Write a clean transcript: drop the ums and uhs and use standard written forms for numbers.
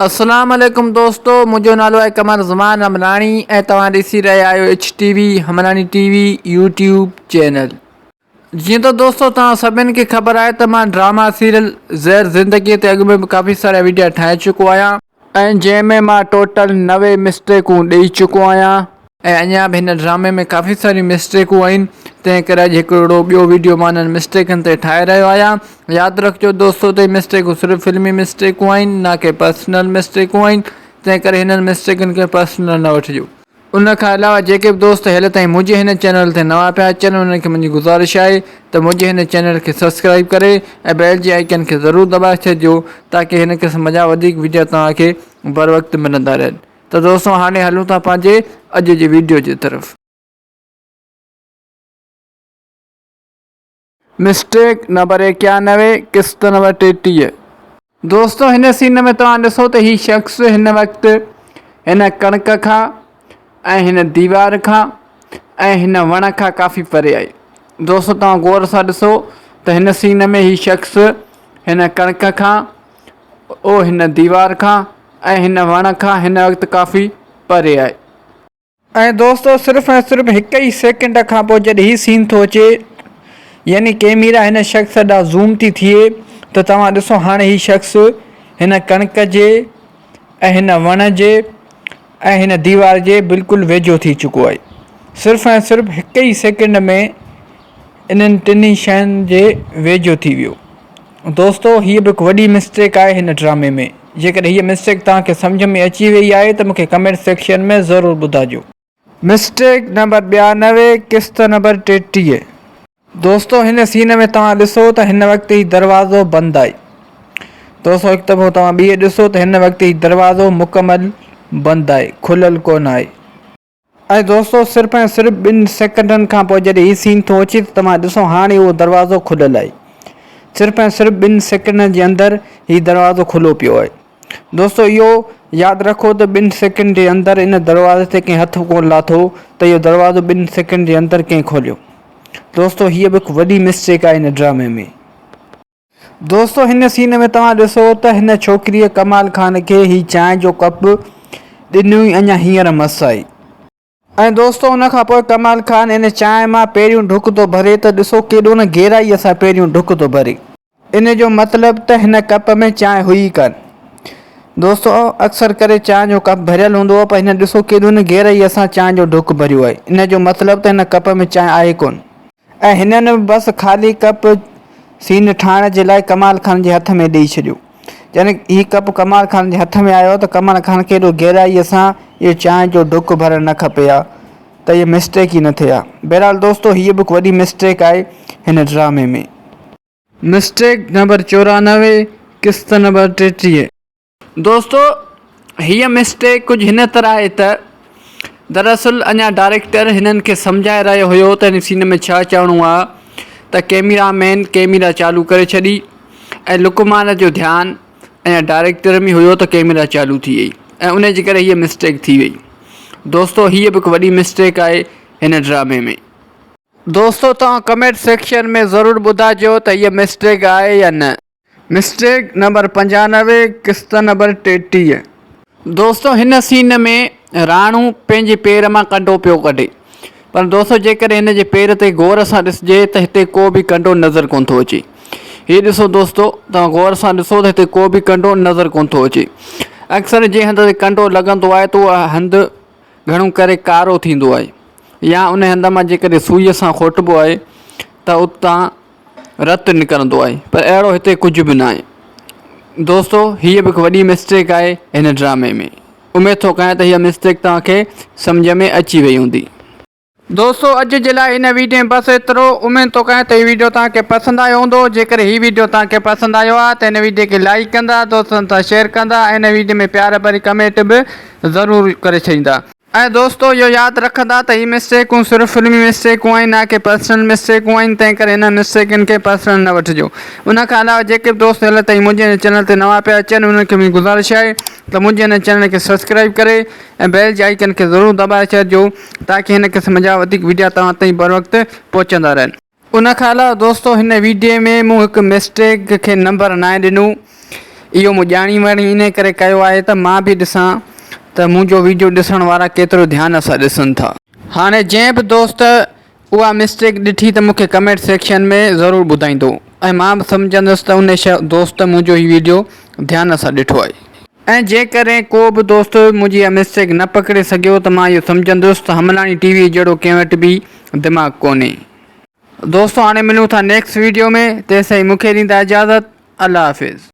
अस्सलाम वालेकुम दोस्तों, मुझो नालो है कमर ज़मान हमरानी ऐं तव्हां ॾिसी रहिया आहियो HTV हमरानी TV यूट्यूब चैनल। जीअं त दोस्तों तव्हां सभिनि खे ख़बर आहे त मां ड्रामा सीरियल ज़हर ज़िंदगीअ ते अॻु में बि काफ़ी सारा वीडियो ठाहे चुको आहियां ऐं जंहिंमें मां टोटल 90 मिस्टेकूं ॾेई चुको आहियां ऐं अञा बि हिन ड्रामे में काफ़ी सारी मिस्टेकूं आहिनि। तंहिं करे अॼु हिकिड़ो ॿियो वीडियो मां हिननि मिस्टेकनि ते ठाहे रहियो आहियां। यादि रखिजो दोस्तों त मिस्टेकूं सिर्फ़ु फिल्मी मिस्टेकूं आहिनि, न कि पर्सनल मिस्टेकूं आहिनि। तंहिं करे हिननि मिस्टेकनि खे पर्सनल न वठिजो। उन खां अलावा जेके बि दोस्त हेले ताईं मुंहिंजे हिन चैनल ते नवां पिया अचनि उन्हनि खे मुंहिंजी गुज़ारिश आहे त मुंहिंजे हिन चैनल खे सब्सक्राइब करे ऐं बेल जे आइकन खे ज़रूरु दॿाए छॾिजो ताकी हिन क़िस्म जा वधीक वीडियो तव्हांखे बर वक़्तु मिलंदा रहनि। त दोस्तों हाणे हलूं था पंहिंजे अॼु जी वीडियो जी तरफ़। मिस्टेक नंबर 91, किस्त नंबर 33। दोस्तों हिन सीन में तव्हां ॾिसो त हीउ शख़्स हिन वक़्तु हिन कणिक खां ऐं हिन दीवार खां ऐं हिन वण खां काफ़ी परे आहे। दोस्तों तव्हां गौर सां ॾिसो त हिन सीन में हीउ शख़्स हिन कणिक खां हिन दीवार खां ऐं हिन वण खां हिन वक़्तु काफ़ी परे आहे। ऐं दोस्तों सिर्फ़ु ऐं सिर्फ़ु हिकु ई सेकेंड खां पोइ जॾहिं हीउ सीन थो अचे यानी कैमरा हिन शख़्स ॾांहुं ज़ूम थी थिए त तव्हां ॾिसो हाणे हीउ शख़्स हिन कणिक जे ऐं हिन वण जे ऐं हिन दीवार जे बिल्कुलु वेझो थी चुको आहे। सिर्फ़ु ऐं सिर्फ़ु हिकु ई सेकेंड में इन्हनि टिनी शयुनि जे वेझो थी वियो। दोस्तों हीअ बि हिकु वॾी मिस्टेक आहे हिन ड्रामे में। जेकॾहिं हीअ मिस्टेक तव्हांखे सम्झ में अची वई आहे त मूंखे कमेंट सेक्शन में ज़रूरु ॿुधाइजो। मिस्टेक नंबर 92, किस्त नंबर 33। दोस्तों हिन सीन में तव्हां ॾिसो त हिन वक़्तु ही दरवाज़ो बंदि आहे। दोस्तों हिकु दफ़ो तव्हां ॿीं ॾिसो त हिन वक़्तु ही दरवाज़ो मुकमल बंदि आहे, खुलियलु कोन आहे। ऐं दोस्तों सिर्फ़ु ऐं सिर्फ़ु 2 सेकंडनि खां पोइ जॾहिं हीउ सीन थो अचे त तव्हां ॾिसो हाणे उहो दरवाज़ो खुलियलु आहे। सिर्फ़ु ऐं सिर्फ़ु 2 सेकंडनि जे अंदरि हीउ दरवाज़ो खुलो पियो आहे। दोस्तों इहो यादि रखो त 2 सेकंड जे अंदरि इन दरवाज़े ते कंहिं हथु कोन लाथो त इहो दरवाज़ो 2 सेकंड जे अंदरि कंहिं खोलियो। दोस्तों हीअ बि हिकु वॾी मिस्टेक आहे हिन ड्रामे में। दोस्तों हिन सीन में तव्हां ॾिसो त हिन छोकिरीअ कमाल खान खे हीउ चांहि जो कप ॾिनो ई अञा हींअर मस आहे। ऐं दोस्तों उन खां पोइ कमाल खान इन चांहि मां पहिरियों ढुक थो भरे त ॾिसो केॾो न गहराईअ सां पहिरियों ढुक थो भरे। इन जो मतिलबु त हिन कप में चांहि हुई कान। दोस्तों अक्सर करे चांहि जो कप भरियलु हूंदो आहे पर हिन ॾिसो केॾो न गहराईअ सां चांहि जो ढुक भरियो आहे। इन जो मतिलबु त हिन कप में चांहि आहे कोन ऐं हिननि बसि ख़ाली कप सीन ठाहिण जे लाइ कमाल खान जे हथ में ॾेई छॾियो। यानी हीउ कप कमाल खान जे हथ में आयो त कमाल खान खे एॾो गहराईअ सां इहो चांहि जो ढुक भरणु न खपे हा त इहा मिस्टेक ई न थिए हा। बहरहाल दोस्तों हीअ बि वॾी मिस्टेक आहे हिन ड्रामे में। मिस्टेक नंबर 94, किस्त नंबर 33। दोस्तों हीअ मिस्टेक कुझु हिन तरह आहे त दरअसल अञा डायरेक्टर हिननि खे सम्झाए रहियो हुयो त हिन सीन में छा चवणो आहे त कैमरामैन कैमरा चालू करे छॾी ऐं लुकमान जो ध्यानु ऐं डायरेक्टर में हुयो त कैमरा चालू थी वई ऐं उन जे करे हीअ मिस्टेक थी वई। दोस्तों हीअ बि हिकु वॾी मिस्टेक आहे हिन ड्रामे में। दोस्तों तव्हां कमेंट सेक्शन में ज़रूरु ॿुधाइजो त हीअ मिस्टेक आहे या न। मिस्टेक नंबर 95, किस्त नंबर 33। दोस्तों हिन सीन में राणू पंहिंजे पेर मां कंडो पियो कढे पर दोस्तों जेकॾहिं हिन जे पेर ते गौर सां ॾिसिजे त हिते को बि कंडो नज़र कोन थो अचे। हीअ ॾिसो दोस्तों तव्हां गौर सां ॾिसो त हिते को बि कंडो नज़र कोन थो अचे। अक्सर जंहिं हंध ते कंडो लॻंदो आहे त उहा हंधु घणो करे कारो थींदो आहे या उन हंध मां जेकॾहिं सुईअ सां खोटिबो आहे त उतां रतु निकिरंदो आहे पर अहिड़ो हिते कुझु बि न आहे। दोस्तों हीअ बि हिकु वॾी मिस्टेक आहे हिन ड्रामे में। उमेद थो कयां त हीअ मिस्टेक तव्हांखे सम्झ में अची वई हूंदी। दोस्तों अॼु जे लाइ हिन वीडियो में बसि एतिरो। उमेद थो कयां त हीउ वीडियो तव्हांखे पसंदि आयो हूंदो। जेकर हीउ वीडियो तव्हांखे पसंदि आयो आहे त हिन वीडियो खे लाइक कंदा, दोस्तनि सां शेयर कंदा ऐं हिन वीडियो में प्यार भरी कमेंट बि ज़रूरु करे छॾींदा। ऐं दोस्तों इहो यादि रखंदा त हीअ मिस्टेकूं सिर्फ़ु फिल्मी मिस्टेकूं आहिनि, न कि पर्सनल मिस्टेकूं आहिनि। तंहिं करे हिन मिस्टेकनि खे पर्सनल न वठिजो। उन खां अलावा जेके बि दोस्त हेले ताईं मुंहिंजे हिन चैनल ते नवां पिया अचनि उन्हनि खे मुंहिंजी गुज़ारिश आहे त मुंहिंजे हिन चैनल खे सब्सक्राइब करे ऐं बेल जे आइकन खे ज़रूरु दॿाए छॾिजो ताकी हिन क़िस्म जा वधीक वीडियो तव्हां ताईं बर वक़्तु पहुचंदा रहनि। उन खां अलावा दोस्तों हिन वीडियो में मूं हिकु मिस्टेक खे नंबर 9 ॾिनो इहो मूं ॼाणी वाणी इन करे कयो आहे त मां बि ॾिसां त मुंहिंजो वीडियो ॾिसण वारा केतिरो ध्यान सां ॾिसनि था। हाणे जंहिं बि दोस्त उहा मिस्टेक ॾिठी त मूंखे कमेंट सेक्शन में ज़रूरु ॿुधाईंदो ऐं मां बि सम्झंदुसि त उन दोस्त मुंहिंजो हीउ वीडियो ध्यान सां ॾिठो आहे। ऐं जेकॾहिं को बि दोस्त मुंहिंजी इहा मिस्टेक न पकिड़े सघियो त मां इहो सम्झंदुसि त हमलाणी टीवी जहिड़ो कंहिं वटि बि दिमाग़ु कोन्हे। दोस्तो हाणे मिलूं था नेक्स्ट वीडियो में, तेसिताईं मूंखे ॾींदा इजाज़त। अल्लाह हाफ़िज़।